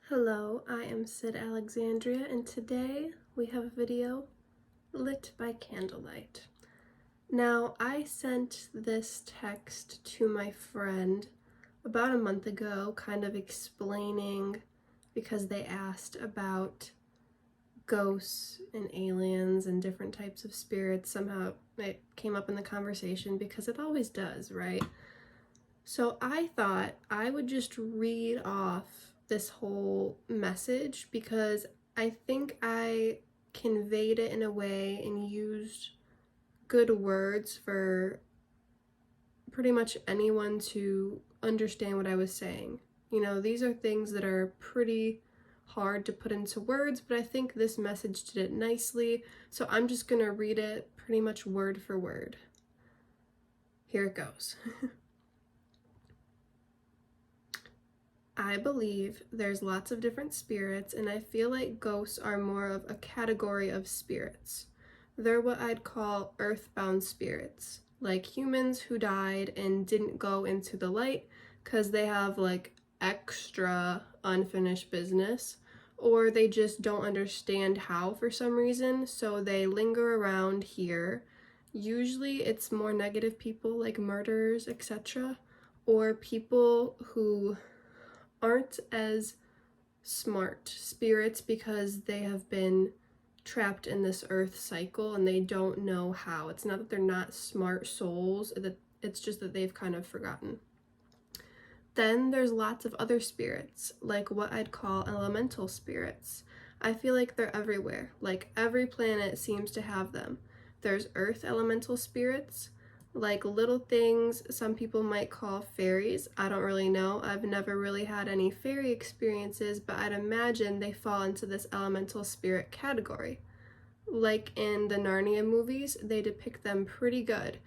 Hello, I am Sid Alexandria, and today we have a video lit by candlelight. Now, I sent this text to my friend about a month ago, kind of explaining, because they asked about ghosts and aliens and different types of spirits. Somehow it came up in the conversation because it always does, right? So I thought I would just read off this whole message because I think I conveyed it in a way and used good words for pretty much anyone to understand what I was saying. You know, these are things that are pretty hard to put into words, but I think this message did it nicely, so I'm just gonna read it pretty much word for word. Here it goes. I believe there's lots of different spirits, and I feel like ghosts are more of a category of spirits. They're what I'd call earthbound spirits, like humans who died and didn't go into the light because they have like extra unfinished business, or they just don't understand how for some reason, so they linger around here. Usually it's more negative people like murderers, etc., or people who aren't as smart spirits because they have been trapped in this earth cycle and they don't know how. It's not that they're not smart souls, it's just that they've kind of forgotten. Then there's lots of other spirits, like what I'd call elemental spirits. I feel like they're everywhere, like every planet seems to have them. There's earth elemental spirits, like little things some people might call fairies. I don't really know. I've never really had any fairy experiences, but I'd imagine they fall into this elemental spirit category. Like in the Narnia movies, they depict them pretty good.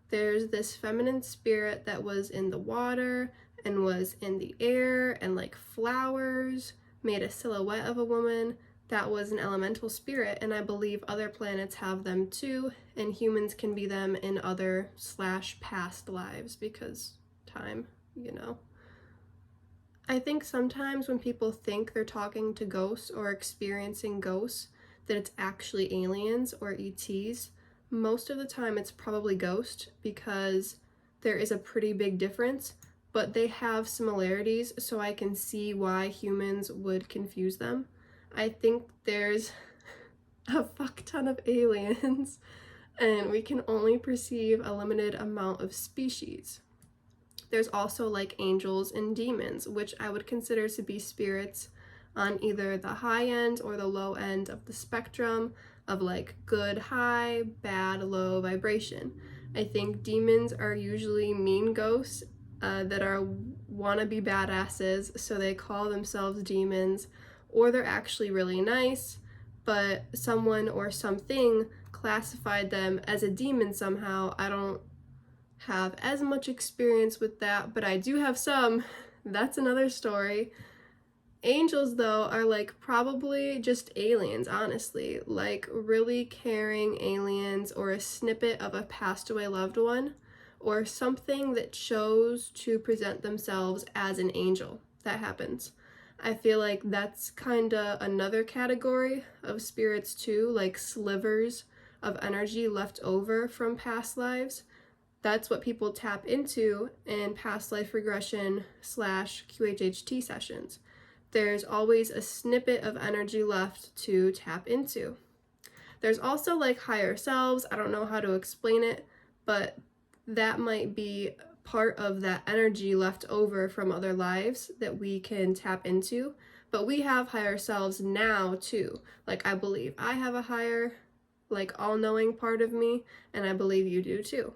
There's this feminine spirit that was in the water and was in the air and like flowers, made a silhouette of a woman. That was an elemental spirit, and I believe other planets have them too, and humans can be them in other / past lives because time, you know. I think sometimes when people think they're talking to ghosts or experiencing ghosts, that it's actually aliens or ETs. Most of the time it's probably ghost because there is a pretty big difference, but they have similarities, so I can see why humans would confuse them. I think there's a fuck ton of aliens and we can only perceive a limited amount of species. There's also like angels and demons, which I would consider to be spirits on either the high end or the low end of the spectrum of like good high, bad low vibration. I think demons are usually mean ghosts that are wannabe badasses, so they call themselves demons, or they're actually really nice, but someone or something classified them as a demon somehow. I don't have as much experience with that, but I do have some. That's another story. Angels, though, are like probably just aliens, honestly, like really caring aliens or a snippet of a passed away loved one, or something that chose to present themselves as an angel. That happens. I feel like that's kind of another category of spirits too, like slivers of energy left over from past lives. That's what people tap into in past life regression / qhht sessions. There's always a snippet of energy left to tap into. There's also like higher selves. I don't know how to explain it, but that might be part of that energy left over from other lives that we can tap into. But we have higher selves now too. Like I believe I have a higher, like all-knowing part of me, and I believe you do too.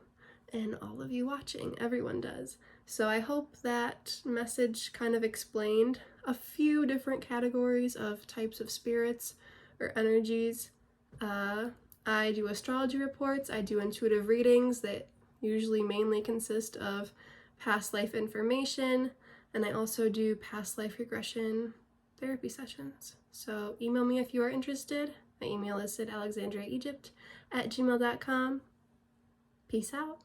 And all of you watching, everyone does. So I hope that message kind of explained a few different categories of types of spirits or energies. I do astrology reports, I do intuitive readings that usually mainly consist of past life information, and I also do past life regression therapy sessions. So email me if you are interested. My email is sydalexandriaegypt@gmail.com. Peace out.